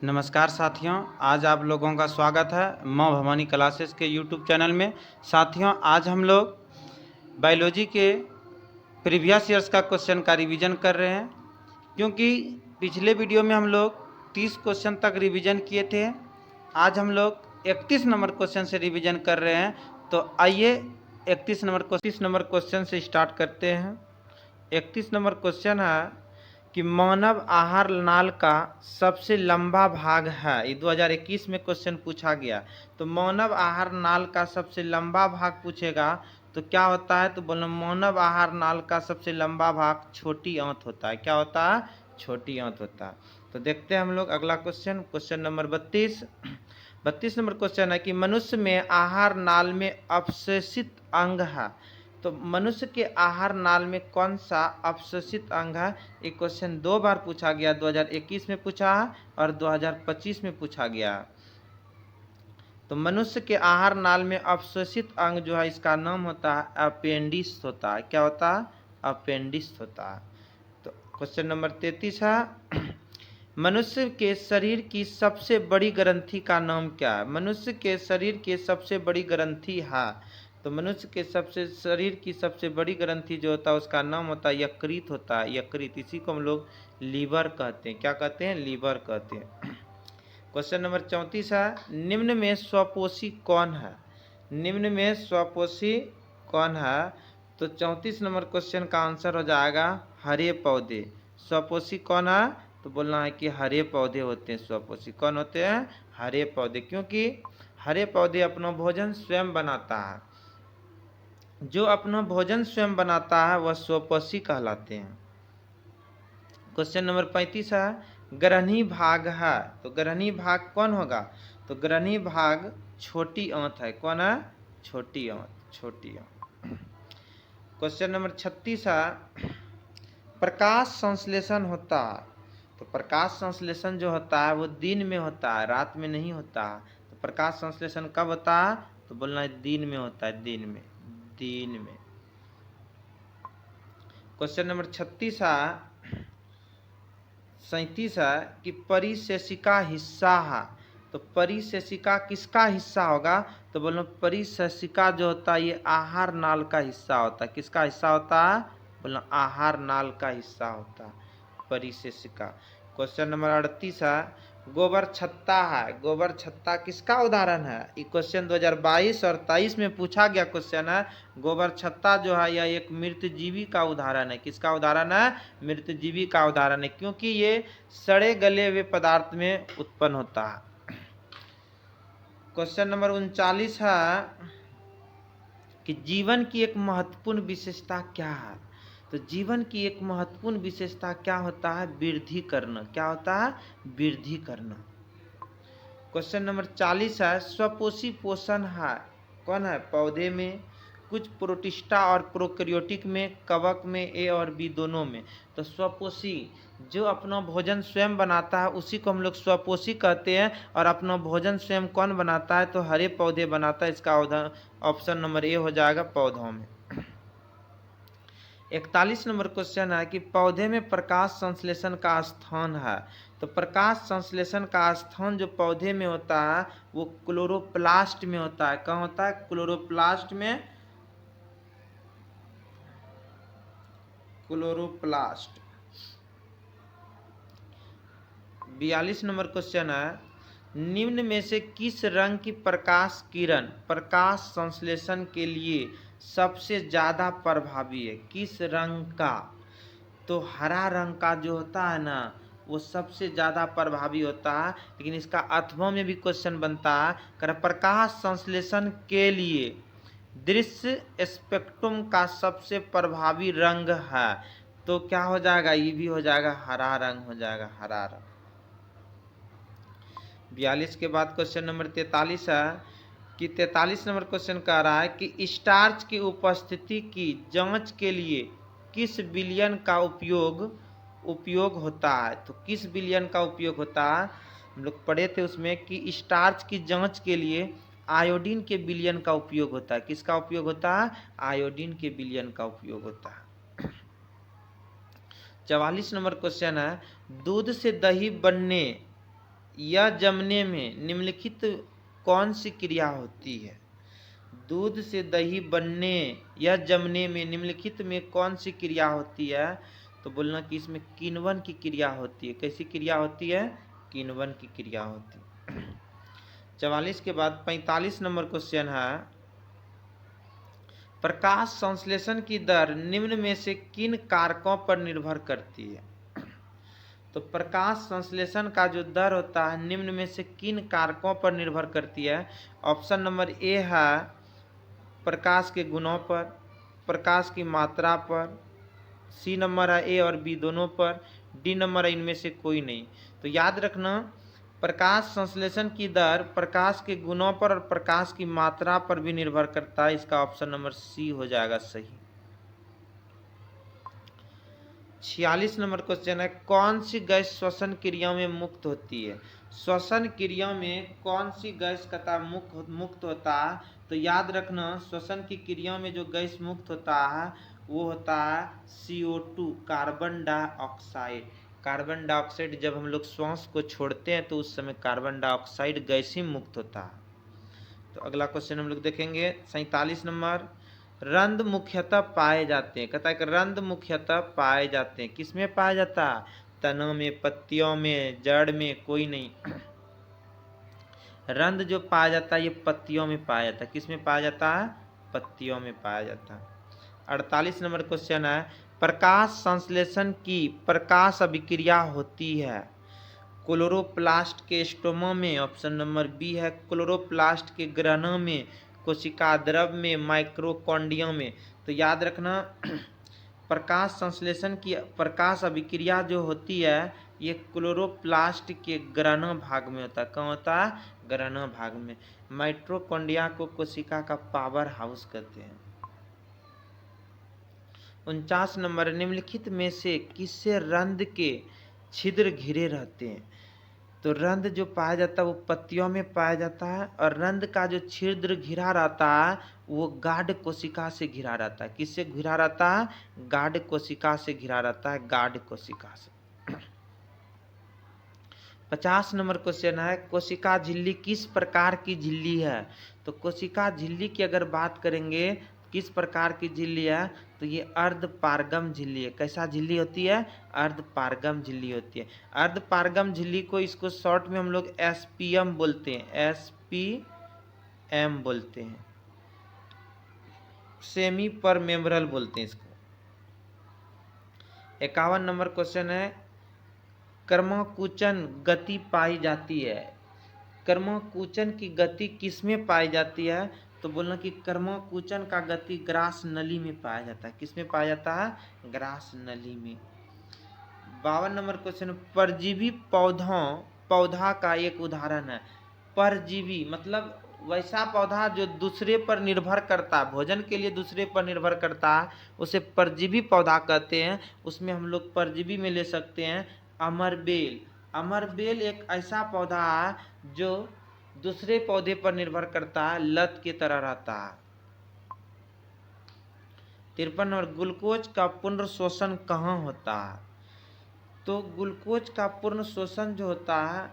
नमस्कार साथियों, आज आप लोगों का स्वागत है माँ भवानी क्लासेस के यूट्यूब चैनल में। साथियों, आज हम लोग बायोलॉजी के प्रीवियस ईयर्स का क्वेश्चन का रिवीजन कर रहे हैं, क्योंकि पिछले वीडियो में हम लोग 30 क्वेश्चन तक रिवीजन किए थे। आज हम लोग 31 नंबर क्वेश्चन से रिवीजन कर रहे हैं। तो आइए 31 नंबर क्वेश्चन से स्टार्ट करते हैं। 31 नंबर क्वेश्चन है कि मानव आहार नाल का सबसे लंबा भाग है। ये 2021 में क्वेश्चन पूछा गया। तो मानव आहार नाल का सबसे लंबा भाग पूछेगा तो क्या होता है, तो बोलो मानव आहार नाल का सबसे लंबा भाग छोटी आंत होता है। क्या होता है? छोटी आंत होता है। तो देखते हैं हम लोग अगला क्वेश्चन नंबर 32 नंबर क्वेश्चन है कि मनुष्य में आहार नाल में अवशेषित अंग है। तो मनुष्य के आहार नाल में कौन सा अवशेषित अंग है? ये क्वेश्चन 2 बार पूछा गया, 2021 में पूछा है और 2025 में पूछा गया। तो मनुष्य के आहार नाल में अवशेषित अंग जो है, इसका नाम होता है अपेंडिक्स होता है। क्या होता है? अपेंडिक्स होता है। तो क्वेश्चन नंबर 33 है मनुष्य के शरीर की सबसे बड़ी ग्रंथि का नाम क्या है? मनुष्य के शरीर की सबसे बड़ी ग्रंथि है। तो मनुष्य के शरीर की सबसे बड़ी ग्रंथि जो होता है उसका नाम होता है यकृत होता है। यकृत, इसी को हम लोग लीवर कहते हैं। क्या कहते हैं? लीवर कहते हैं। क्वेश्चन नंबर 34 है निम्न में स्वपोषी कौन है? निम्न में स्वपोषी कौन है? तो 34 नंबर क्वेश्चन का आंसर हो जाएगा हरे पौधे। स्वपोषी कौन है? तो बोलना है कि हरे पौधे होते हैं स्वपोषी। कौन होते हैं? हरे पौधे, क्योंकि हरे पौधे अपना भोजन स्वयं बनाता है। जो अपना भोजन स्वयं बनाता है वह स्वपोषी कहलाते हैं। क्वेश्चन नंबर 35 है ग्रहणी भाग है। तो ग्रहणी भाग कौन होगा? तो ग्रहणी भाग छोटी आंत है। कौन है? छोटी आंत, छोटी आंत। क्वेश्चन नंबर 36 है प्रकाश संश्लेषण होता है। तो प्रकाश संश्लेषण जो होता है वो दिन में होता है, रात में नहीं होता। तो प्रकाश संश्लेषण कब होता है? तो बोलना है दिन में होता है, दिन में, दिन में। क्वेश्चन नंबर 37 है कि परिशेषिका हिस्सा है। तो परिशेषिका किसका हिस्सा होगा? तो बोलो परिशेषिका जो होता है ये आहार नाल का हिस्सा होता है। किसका हिस्सा होता है? बोलो आहार नाल का हिस्सा होता है परिशेषिका। क्वेश्चन नंबर 38 है गोबर छत्ता है। गोबर छत्ता किसका उदाहरण है? ये क्वेश्चन 2022 और 23 में पूछा गया क्वेश्चन है। गोबर छत्ता जो है यह एक मृतजीवी का उदाहरण है। किसका उदाहरण है? मृतजीवी का उदाहरण है, क्योंकि ये सड़े गले हुए पदार्थ में उत्पन्न होता है। क्वेश्चन नंबर 39 है कि जीवन की एक महत्वपूर्ण विशेषता क्या है? तो जीवन की एक महत्वपूर्ण विशेषता क्या होता है? वृद्धि करना। क्या होता है? वृद्धि करना। क्वेश्चन नंबर 40 है स्वपोषी पोषण है। कौन है? पौधे में, कुछ प्रोटिस्टा और प्रोकैरियोटिक में, कवक में, ए और बी दोनों में। तो स्वपोषी जो अपना भोजन स्वयं बनाता है उसी को हम लोग स्वपोषी कहते हैं। और अपना भोजन स्वयं कौन बनाता है? तो हरे पौधे बनाता है। इसका ऑप्शन नंबर ए हो जाएगा, पौधों में। 41 नंबर क्वेश्चन है कि पौधे में प्रकाश संश्लेषण का स्थान है। तो प्रकाश संश्लेषण का स्थान जो पौधे में होता है वो क्लोरोप्लास्ट में होता है। कहाँ होता है? क्लोरोप्लास्ट में। क्लोरोप्लास्ट। 42 नंबर क्वेश्चन है निम्न में से किस रंग की प्रकाश किरण प्रकाश संश्लेषण के लिए सबसे ज्यादा प्रभावी है? किस रंग का? तो हरा रंग का जो होता है ना वो सबसे ज्यादा प्रभावी होता है। लेकिन इसका अथवा में भी क्वेश्चन बनता है कर प्रकाश संश्लेषण के लिए दृश्य स्पेक्ट्रम का सबसे प्रभावी रंग है। तो क्या हो जाएगा? ये भी हो जाएगा हरा रंग, हो जाएगा हरा रंग। 42 के बाद क्वेश्चन नंबर 43 है कि 43 नंबर क्वेश्चन कह रहा है कि स्टार्च की उपस्थिति की जांच के लिए किस विलयन का उपयोग होता है? तो किस विलयन का उपयोग होता है? हम लोग पढ़े थे उसमें कि स्टार्च की जांच के लिए आयोडीन के विलयन का उपयोग होता है। किसका उपयोग होता है? आयोडीन के विलयन का उपयोग होता है। 44 नंबर क्वेश्चन है दूध से दही बनने या जमने में निम्नलिखित कौन सी क्रिया होती है? दूध से दही बनने या जमने में निम्नलिखित में कौन सी क्रिया होती है? तो बोलना कि इसमें किण्वन की क्रिया होती है। कैसी क्रिया होती है? किण्वन की क्रिया होती है। 44 के बाद 45 नंबर क्वेश्चन है, प्रकाश संश्लेषण की दर निम्न में से किन कारकों पर निर्भर करती है? तो प्रकाश संश्लेषण का जो दर होता है निम्न में से किन कारकों पर निर्भर करती है? ऑप्शन नंबर ए है प्रकाश के गुणों पर, प्रकाश की मात्रा पर, सी नंबर है ए और बी दोनों पर, डी नंबर है इनमें से कोई नहीं। तो याद रखना प्रकाश संश्लेषण की दर प्रकाश के गुणों पर और प्रकाश की मात्रा पर भी निर्भर करता है। इसका ऑप्शन नंबर सी हो जाएगा सही। 46 नंबर क्वेश्चन है, कौन सी गैस श्वसन क्रिया में मुक्त होती है? श्वसन क्रिया में कौन सी गैस का मुक्त होता है? तो याद रखना श्वसन की क्रिया में जो गैस मुक्त होता है वो होता है CO2, carbon dioxide. Carbon dioxide जब हम लोग श्वास को छोड़ते हैं तो उस समय कार्बन डाइऑक्साइड गैस ही मुक्त होता है। तो अगला क्वेश्चन हम लोग देखेंगे 47 नंबर, रंध्र मुख्यतः पाए जाते हैं। कहता है कि रंध्र मुख्यतः पाए जाते हैं। किसमें पाया जाता है? तनों में, पत्तियों में, जड़ में, कोई नहीं। रंध्र जो पाया जाता है ये पत्तियों में पाया जाता है। किसमें पाया जाता है? पत्तियों में पाया जाता है। 48 नंबर क्वेश्चन है, प्रकाश संश्लेषण की प्रकाश अभिक्रिया होती है क्लोरोप्लास्ट के स्टोमा में, ऑप्शन नंबर बी है क्लोरोप्लास्ट के ग्रहणों में, कोशिका द्रव में, माइक्रोकॉन्डिया में। तो याद रखना प्रकाश संश्लेषण की प्रकाश अभिक्रिया जो होती है ये क्लोरोप्लास्ट के ग्रहण भाग में होता है। कहाँ होता है? ग्रहण भाग में। माइक्रोकॉन्डिया को कोशिका का पावर हाउस कहते हैं। 49 नंबर, निम्नलिखित में से किससे रंध्र के छिद्र घिरे रहते हैं? तो रंध्र जो पाया जाता है वो पत्तियों में पाया जाता है और रंध्र का जो छिद्र घिरा रहता है वो गाढ़ कोशिका से घिरा रहता है। किससे घिरा रहता है? गाढ़ कोशिका से घिरा रहता है, गाढ़ कोशिका से। 50 नंबर क्वेश्चन है, कोशिका झिल्ली किस प्रकार की झिल्ली है? तो कोशिका झिल्ली की अगर बात करेंगे किस प्रकार की झिल्ली है तो ये अर्धपारगम झिल्ली है। कैसा झिल्ली होती है? अर्धपारगम झिल्ली होती है। अर्धपारगम झिल्ली को इसको शॉर्ट में हम लोग SPM बोलते हैं, SPM बोलते हैं, सेमी परमेम्ब्रल बोलते हैं इसको। 51 नंबर क्वेश्चन है, कर्मकुंचन गति पाई जाती है। कर्मकुंचन की गति किसमें पाई जाती है? तो बोलना कि कर्मकुंचन का गति ग्रास नली में पाया जाता है। किसमें पाया जाता है? ग्रास नली में। 52 नंबर क्वेश्चन, परजीवी पौधा का एक उदाहरण है। परजीवी मतलब वैसा पौधा जो दूसरे पर निर्भर करता है, भोजन के लिए दूसरे पर निर्भर करता है, उसे परजीवी पौधा कहते हैं। उसमें हम लोग परजीवी में ले सकते हैं अमरबेल। अमरबेल एक ऐसा पौधा है जो दूसरे पौधे पर निर्भर करता है, लत की तरह रहता है। 53 नंबर, ग्लूकोज का पूर्ण शोषण कहाँ होता है? तो ग्लूकोज का पूर्ण शोषण जो होता है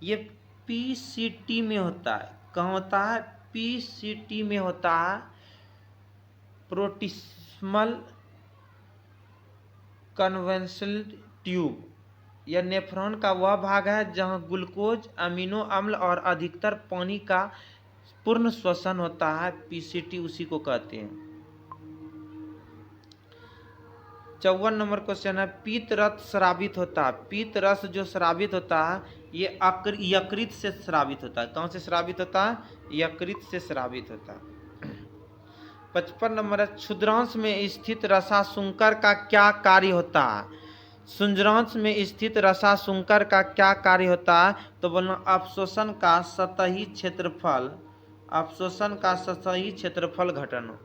ये PCT में होता है। कहाँ होता है? PCT में होता है, प्रोक्सिमल कन्वेंशनल ट्यूब। यह नेफ्रॉन का वह भाग है जहां ग्लूकोज, अमीनो अम्ल और अधिकतर पानी का पूर्ण श्वसन होता है। PCT उसी को कहते हैं। 54 नंबर क्वेश्चन है, पीत रस स्रावित होता है। पीत रस जो स्रावित होता है ये यकृत से स्रावित होता है। कौन से स्रावित होता है? यकृत से स्रावित होता है। 55 नंबर है, क्षुद्रांश में स्थित रसाशुंकर का क्या कार्य होता है? क्षुद्रांश में स्थित रसाशुंकर का क्या कार्य होता है? तो बोलना अवशोषण का सतही क्षेत्रफल, अवशोषण का सतही क्षेत्रफल घटाना।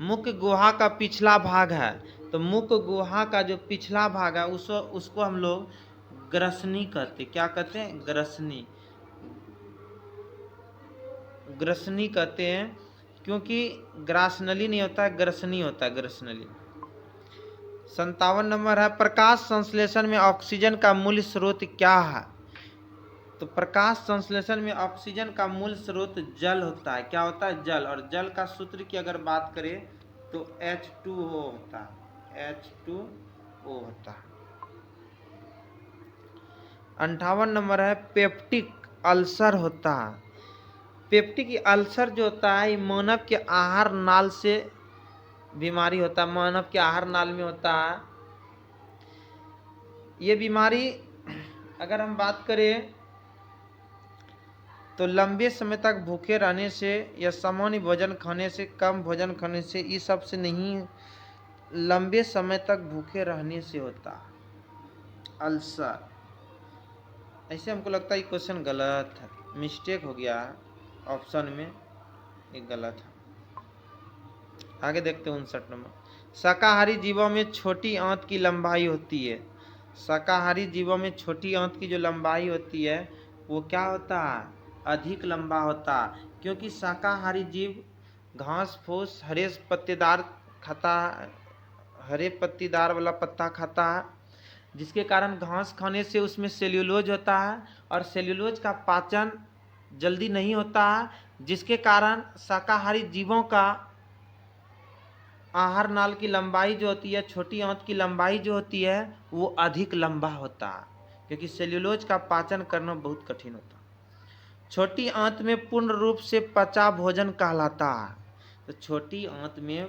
मुख्य गुहा का पिछला भाग है, तो मुख्य गुहा का जो पिछला भाग है उसको हम लोग ग्रसनी कहते। क्या कहते हैं? ग्रसनी। ग्रसनी कहते हैं क्योंकि ग्रासनली नहीं होता है, ग्रसनी होता है, ग्रसनली। 57 नंबर है प्रकाश संश्लेषण में ऑक्सीजन का मूल स्रोत क्या है? तो प्रकाश संश्लेषण में ऑक्सीजन का मूल स्रोत जल होता है। क्या होता है? जल। और जल का सूत्र की अगर बात करें तो H2O होता है, H2O होता है। 58 नंबर है पेप्टिक अल्सर होता है। पेप्टिक अल्सर जो होता है मानव के आहार नाल से बीमारी होता है, मानव के आहार नाल में होता है। ये बीमारी अगर हम बात करें तो लंबे समय तक भूखे रहने से या सामान्य भोजन खाने से, कम भोजन खाने से, इस सब से नहीं, लंबे समय तक भूखे रहने से होता अल्सर। ऐसे हमको लगता है ये क्वेश्चन गलत है, मिस्टेक हो गया है ऑप्शन में, ये गलत है। आगे देखते हैं 59 नंबर। शाकाहारी जीवों में छोटी आंत की लंबाई होती है। शाकाहारी जीवों में छोटी आंत की जो लंबाई होती है वो क्या होता है? अधिक लंबा होता है, क्योंकि शाकाहारी जीव घास फूस हरे पत्तेदार खाता, हरे पत्तीदार वाला पत्ता खाता है, जिसके कारण घास खाने से उसमें सेल्यूलोज होता है और सेल्यूलोज का पाचन जल्दी नहीं होता है, जिसके कारण शाकाहारी जीवों का आहार नाल की लंबाई जो होती है, छोटी आंत की लंबाई जो होती है वो अधिक लंबा होता है, क्योंकि सेल्यूलोज का पाचन करना बहुत कठिन होता है। छोटी आंत में पूर्ण रूप से पचा भोजन कहलाता है। तो छोटी आंत में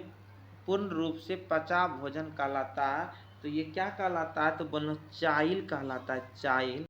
पूर्ण रूप से पचा भोजन कहलाता है, तो ये क्या कहलाता है? तो बोलो चाइल कहलाता है, चाइल।